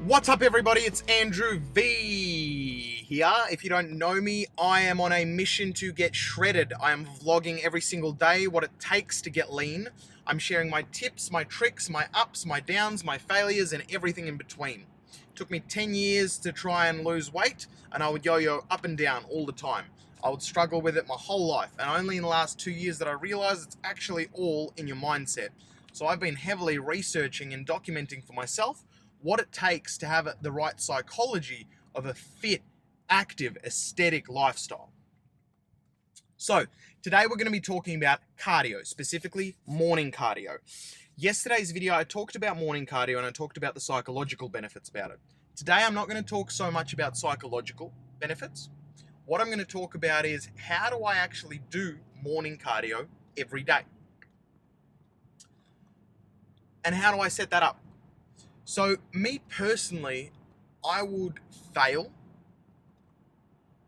What's up, everybody? It's Andrew V here. If you don't know me, I am on a mission to get shredded. I am vlogging every single day what it takes to get lean. I'm sharing my tips, my tricks, my ups, my downs, my failures, and everything in between. It took me 10 years to try and lose weight, and I would yo-yo up and down all the time. I would struggle with it my whole life, and only in the last 2 years that I realized it's actually all in your mindset. So I've been heavily researching and documenting for myself what it takes to have the right psychology of a fit, active, aesthetic lifestyle. So today we're going to be talking about cardio, specifically morning cardio. Yesterday's video, I talked about morning cardio and I talked about the psychological benefits about it. Today, I'm not going to talk so much about psychological benefits. What I'm going to talk about is how do I actually do morning cardio every day? And how do I set that up? So me personally, I would fail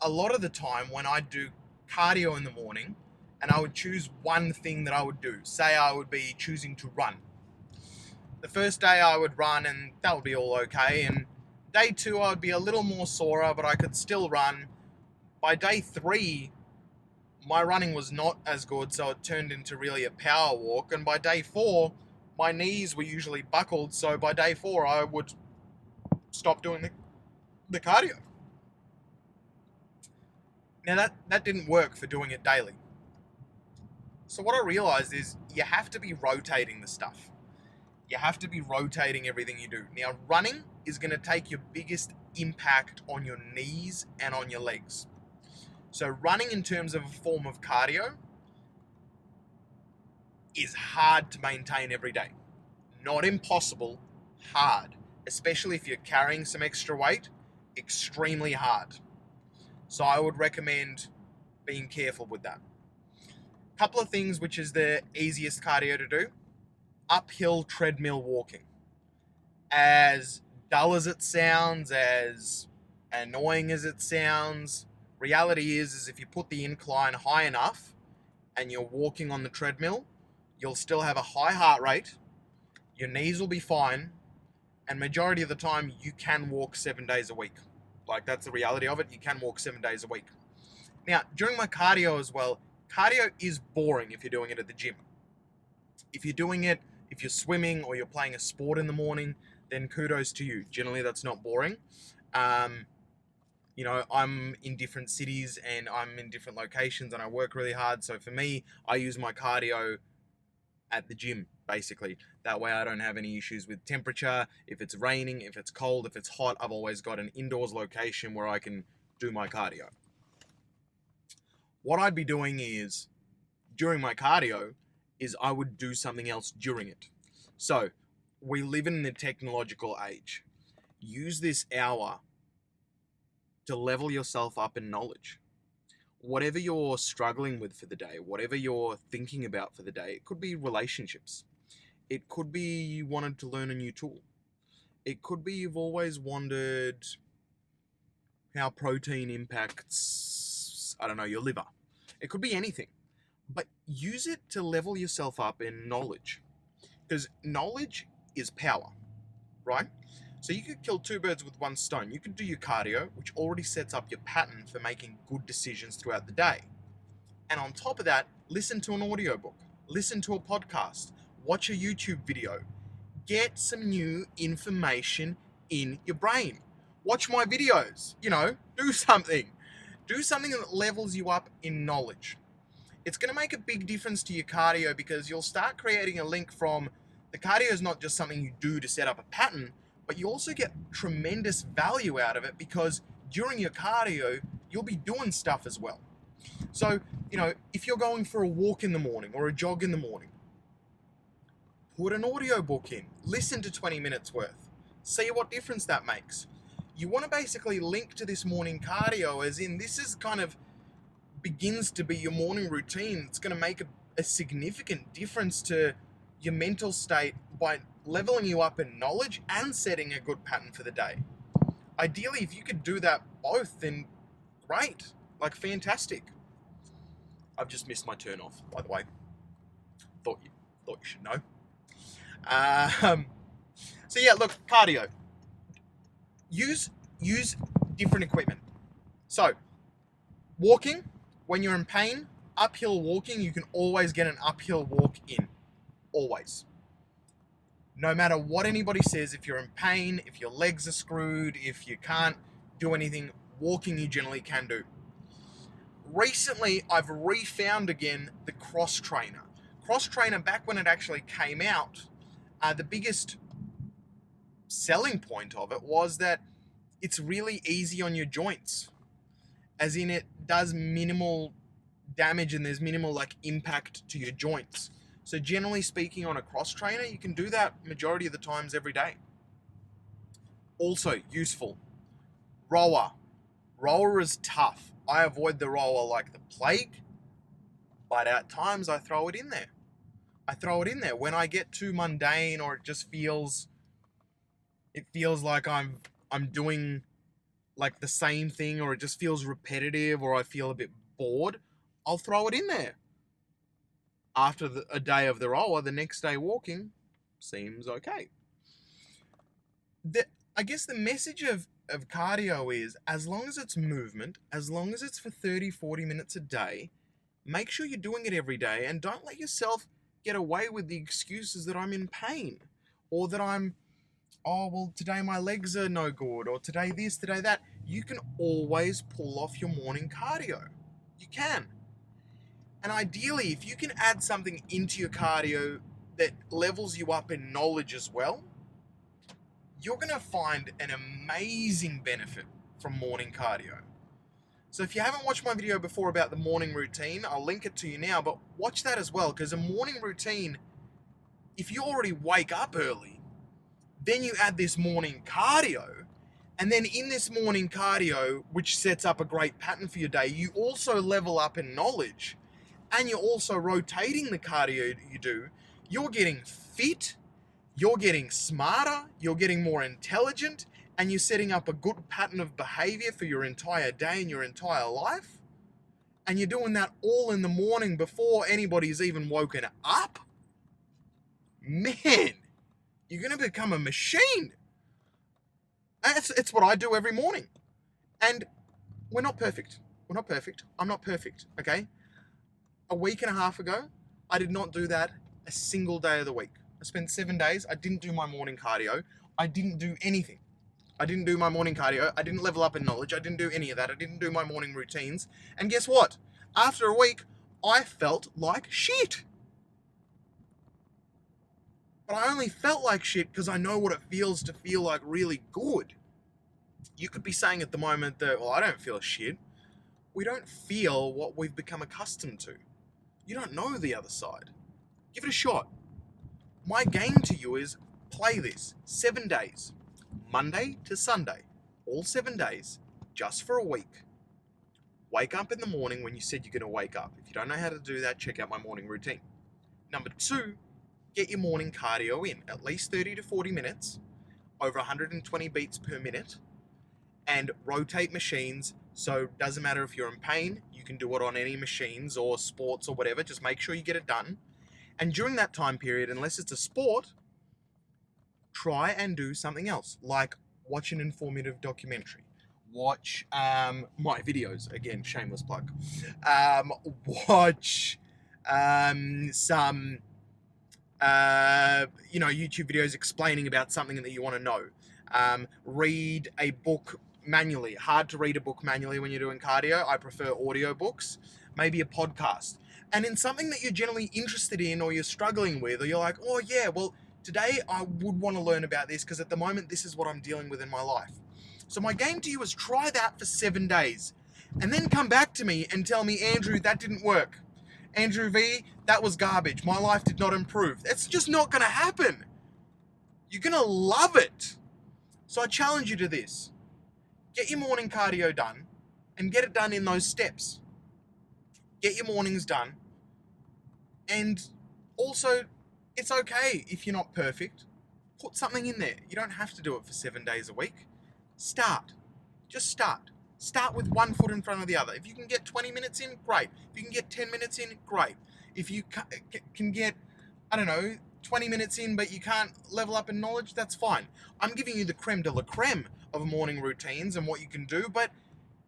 a lot of the time when I do cardio in the morning and I would choose one thing that I would do. Say I would be choosing to run. The first day I would run and that would be all okay. And day 2 I would be a little more sore, but I could still run. By day 3, my running was not as good, so it turned into really a power walk. And by day 4, my knees were usually buckled, so by day 4 I would stop doing the cardio. Now that didn't work for doing it daily. So what I realized is you have to be rotating the stuff. You have to be rotating everything you do. Now running is going to take your biggest impact on your knees and on your legs. So running in terms of a form of cardio is hard to maintain every day. Not impossible, hard. Especially if you're carrying some extra weight, extremely hard. So I would recommend being careful with that. Couple of things which is the easiest cardio to do. Uphill treadmill walking. As dull as it sounds, as annoying as it sounds, reality is if you put the incline high enough and you're walking on the treadmill, you'll still have a high heart rate, your knees will be fine, and majority of the time you can walk 7 days a week. Like, that's the reality of it. You can walk 7 days a week. Now, during my cardio as well, cardio is boring if you're doing it at the gym. If you're swimming or you're playing a sport in the morning, then kudos to you. Generally, that's not boring. I'm in different cities and I'm in different locations and I work really hard. So for me, I use my cardio at the gym, basically. That way I don't have any issues with temperature. If it's raining, if it's cold, if it's hot, I've always got an indoors location where I can do my cardio. What I'd be doing is, during my cardio, is I would do something else during it. So, we live in the technological age. Use this hour to level yourself up in knowledge. Whatever you're struggling with for the day, whatever you're thinking about for the day, it could be relationships. It could be you wanted to learn a new tool. It could be you've always wondered how protein impacts, your liver. It could be anything. But use it to level yourself up in knowledge. Because knowledge is power, right? So you could kill 2 birds with 1 stone. You could do your cardio, which already sets up your pattern for making good decisions throughout the day. And on top of that, listen to an audiobook, listen to a podcast, watch a YouTube video, get some new information in your brain. Watch my videos, do something. Do something that levels you up in knowledge. It's going to make a big difference to your cardio because you'll start creating a link from the cardio is not just something you do to set up a pattern, but you also get tremendous value out of it because during your cardio, you'll be doing stuff as well. So, if you're going for a walk in the morning or a jog in the morning, put an audiobook in, listen to 20 minutes worth, see what difference that makes. You want to basically link to this morning cardio as in this is kind of begins to be your morning routine. It's going to make a significant difference to your mental state by leveling you up in knowledge and setting a good pattern for the day. Ideally, if you could do that both, then great. Like, fantastic. I've just missed my turn off, by the way. Thought you should know. So yeah, look, cardio. use different equipment. So, walking, when you're in pain, uphill walking, you can always get an uphill walk in. Always. No matter what anybody says, if you're in pain, if your legs are screwed, if you can't do anything, walking you generally can do. Recently, I've refound again the Cross Trainer. Cross Trainer, back when it actually came out, the biggest selling point of it was that it's really easy on your joints. As in, it does minimal damage and there's minimal like impact to your joints. So generally speaking, on a Cross Trainer, you can do that majority of the times every day. Also useful. Rower. Rower is tough. I avoid the rower like the plague, but at times I throw it in there. I throw it in there when I get too mundane, or it feels like I'm doing like the same thing, or it just feels repetitive, or I feel a bit bored. I'll throw it in there. After a day of the rower, the next day walking seems okay. I guess the message of cardio is, as long as it's movement, as long as it's for 30, 40 minutes a day, make sure you're doing it every day, and don't let yourself get away with the excuses that I'm in pain, or that today my legs are no good, or today this, today that. You can always pull off your morning cardio. You can. And ideally, if you can add something into your cardio that levels you up in knowledge as well, you're going to find an amazing benefit from morning cardio. So if you haven't watched my video before about the morning routine, I'll link it to you now, but watch that as well, because a morning routine, if you already wake up early, then you add this morning cardio, and then in this morning cardio, which sets up a great pattern for your day, you also level up in knowledge, and you're also rotating the cardio you do. You're getting fit, you're getting smarter, you're getting more intelligent, and you're setting up a good pattern of behavior for your entire day and your entire life. And you're doing that all in the morning before anybody's even woken up. Man, you're going to become a machine. It's what I do every morning. And we're not perfect. We're not perfect. I'm not perfect, okay? A week and a half ago, I did not do that a single day of the week. I spent 7 days. I didn't do my morning cardio. I didn't do anything. I didn't do my morning cardio. I didn't level up in knowledge. I didn't do any of that. I didn't do my morning routines. And guess what? After a week, I felt like shit. But I only felt like shit because I know what it feels to feel like really good. You could be saying at the moment that, well, I don't feel shit. We don't feel what we've become accustomed to. You don't know the other side. Give it a shot. My game to you is play this 7 days, Monday to Sunday, all 7 days, just for a week. Wake up in the morning when you said you're going to wake up. If you don't know how to do that, check out my morning routine. Number 2, get your morning cardio in, at least 30 to 40 minutes, over 120 beats per minute, and rotate machines. So it doesn't matter if you're in pain, you can do it on any machines or sports or whatever. Just make sure you get it done. And during that time period, unless it's a sport, try and do something else, like watch an informative documentary. Watch my videos, again, shameless plug. Watch some YouTube videos explaining about something that you want to know. Read a book manually. Hard to read a book manually when you're doing cardio. I prefer audiobooks. Maybe a podcast. And in something that you're generally interested in, or you're struggling with, or you're like, oh yeah, well, today I would want to learn about this because at the moment this is what I'm dealing with in my life. So my game to you is try that for 7 days and then come back to me and tell me, Andrew, that didn't work. Andrew V, that was garbage. My life did not improve. That's just not going to happen. You're going to love it. So I challenge you to this. Get your morning cardio done and get it done in those steps. Get your mornings done. And also, it's okay if you're not perfect. Put something in there. You don't have to do it for 7 days a week. Start. Just start. Start with one foot in front of the other. If you can get 20 minutes in, great. If you can get 10 minutes in, great. If you can get, 20 20 minutes in, but you can't level up in knowledge, that's fine. I'm giving you the creme de la creme of morning routines and what you can do, but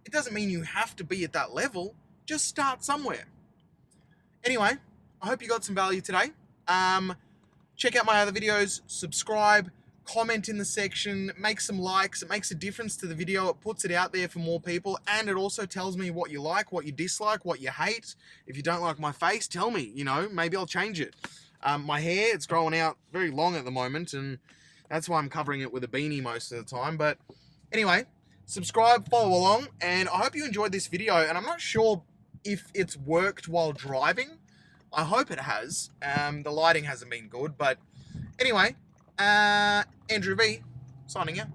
it doesn't mean you have to be at that level. Just start somewhere. Anyway, I hope you got some value today. Check out my other videos, subscribe, comment in the section, make some likes. It makes a difference to the video. It puts it out there for more people, and it also tells me what you like, what you dislike, what you hate. If you don't like my face, tell me, maybe I'll change it. My hair, it's growing out very long at the moment, and that's why I'm covering it with a beanie most of the time. But anyway, subscribe, follow along, and I hope you enjoyed this video. And I'm not sure if it's worked while driving. I hope it has. The lighting hasn't been good, but anyway, Andrew V, signing out.